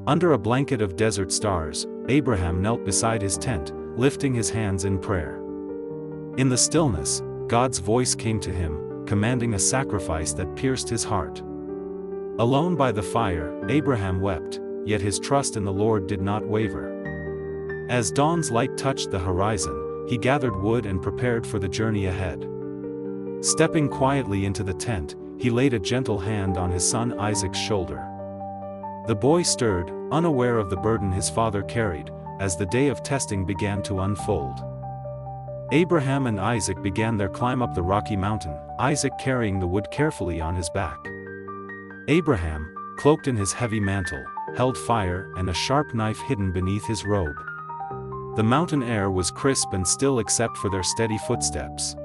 Under a blanket of desert stars, Abraham knelt beside his tent, lifting his hands in prayer. In the stillness, God's voice came to him, commanding a sacrifice that pierced his heart. Alone by the fire, Abraham wept, yet his trust in the Lord did not waver. As dawn's light touched the horizon, he gathered wood and prepared for the journey ahead. Stepping quietly into the tent, he laid a gentle hand on his son Isaac's shoulder. The boy stirred, unaware of the burden his father carried, as the day of testing began to unfold. Abraham and Isaac began their climb up the rocky mountain, Isaac carrying the wood carefully on his back. Abraham, cloaked in his heavy mantle, held fire and a sharp knife hidden beneath his robe. The mountain air was crisp and still except for their steady footsteps.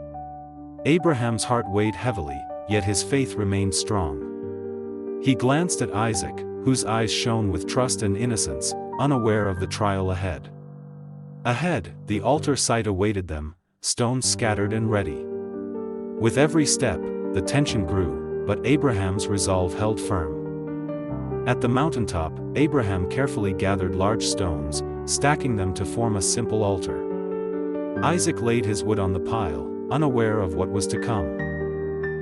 Abraham's heart weighed heavily, yet his faith remained strong. He glanced at Isaac, whose eyes shone with trust and innocence, unaware of the trial ahead. Ahead, the altar site awaited them, stones scattered and ready. With every step, the tension grew, but Abraham's resolve held firm. At the mountaintop, Abraham carefully gathered large stones, stacking them to form a simple altar. Isaac laid his wood on the pile, unaware of what was to come.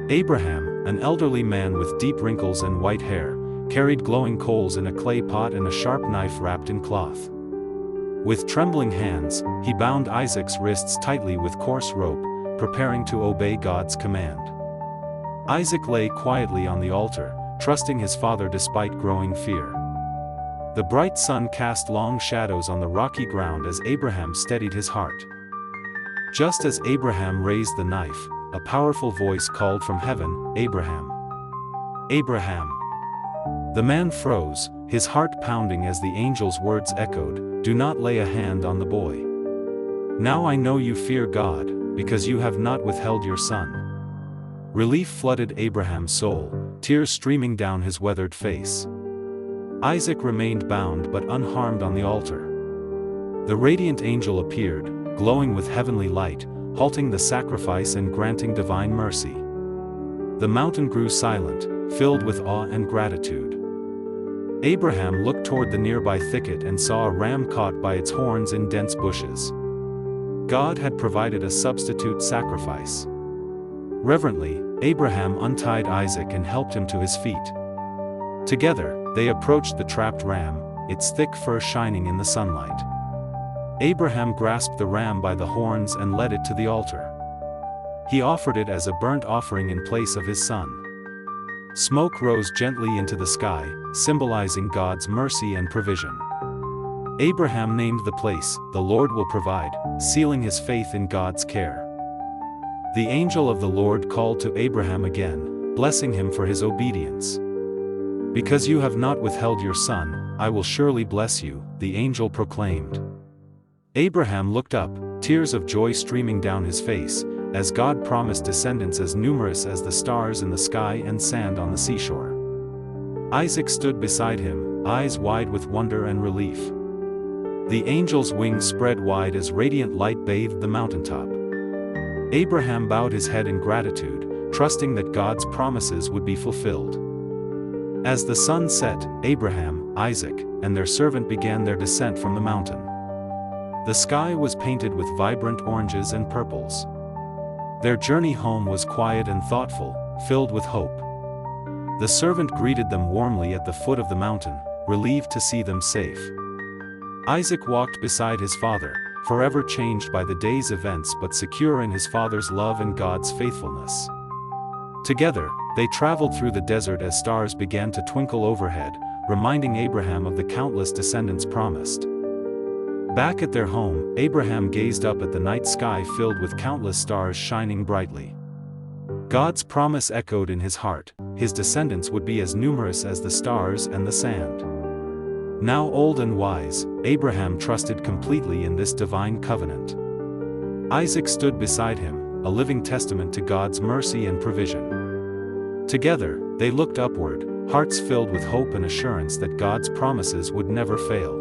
Abraham, an elderly man with deep wrinkles and white hair, carried glowing coals in a clay pot and a sharp knife wrapped in cloth. With trembling hands, he bound Isaac's wrists tightly with coarse rope, preparing to obey God's command. Isaac lay quietly on the altar, trusting his father despite growing fear. The bright sun cast long shadows on the rocky ground as Abraham steadied his heart. Just as Abraham raised the knife, a powerful voice called from heaven, "Abraham! Abraham!" The man froze, his heart pounding as the angel's words echoed, "Do not lay a hand on the boy. Now I know you fear God, because you have not withheld your son." Relief flooded Abraham's soul, tears streaming down his weathered face. Isaac remained bound but unharmed on the altar. The radiant angel appeared, glowing with heavenly light, halting the sacrifice and granting divine mercy. The mountain grew silent, filled with awe and gratitude. Abraham looked toward the nearby thicket and saw a ram caught by its horns in dense bushes. God had provided a substitute sacrifice. Reverently, Abraham untied Isaac and helped him to his feet. Together, they approached the trapped ram, its thick fur shining in the sunlight. Abraham grasped the ram by the horns and led it to the altar. He offered it as a burnt offering in place of his son. Smoke rose gently into the sky, symbolizing God's mercy and provision. Abraham named the place, "The Lord will provide," sealing his faith in God's care. The angel of the Lord called to Abraham again, blessing him for his obedience. "Because you have not withheld your son, I will surely bless you," the angel proclaimed. Abraham looked up, tears of joy streaming down his face, as God promised descendants as numerous as the stars in the sky and sand on the seashore. Isaac stood beside him, eyes wide with wonder and relief. The angel's wings spread wide as radiant light bathed the mountaintop. Abraham bowed his head in gratitude, trusting that God's promises would be fulfilled. As the sun set, Abraham, Isaac, and their servant began their descent from the mountain. The sky was painted with vibrant oranges and purples. Their journey home was quiet and thoughtful, filled with hope. The servant greeted them warmly at the foot of the mountain, relieved to see them safe. Isaac walked beside his father, forever changed by the day's events but secure in his father's love and God's faithfulness. Together, they traveled through the desert as stars began to twinkle overhead, reminding Abraham of the countless descendants promised. Back at their home, Abraham gazed up at the night sky filled with countless stars shining brightly. God's promise echoed in his heart, his descendants would be as numerous as the stars and the sand. Now old and wise, Abraham trusted completely in this divine covenant. Isaac stood beside him, a living testament to God's mercy and provision. Together, they looked upward, hearts filled with hope and assurance that God's promises would never fail.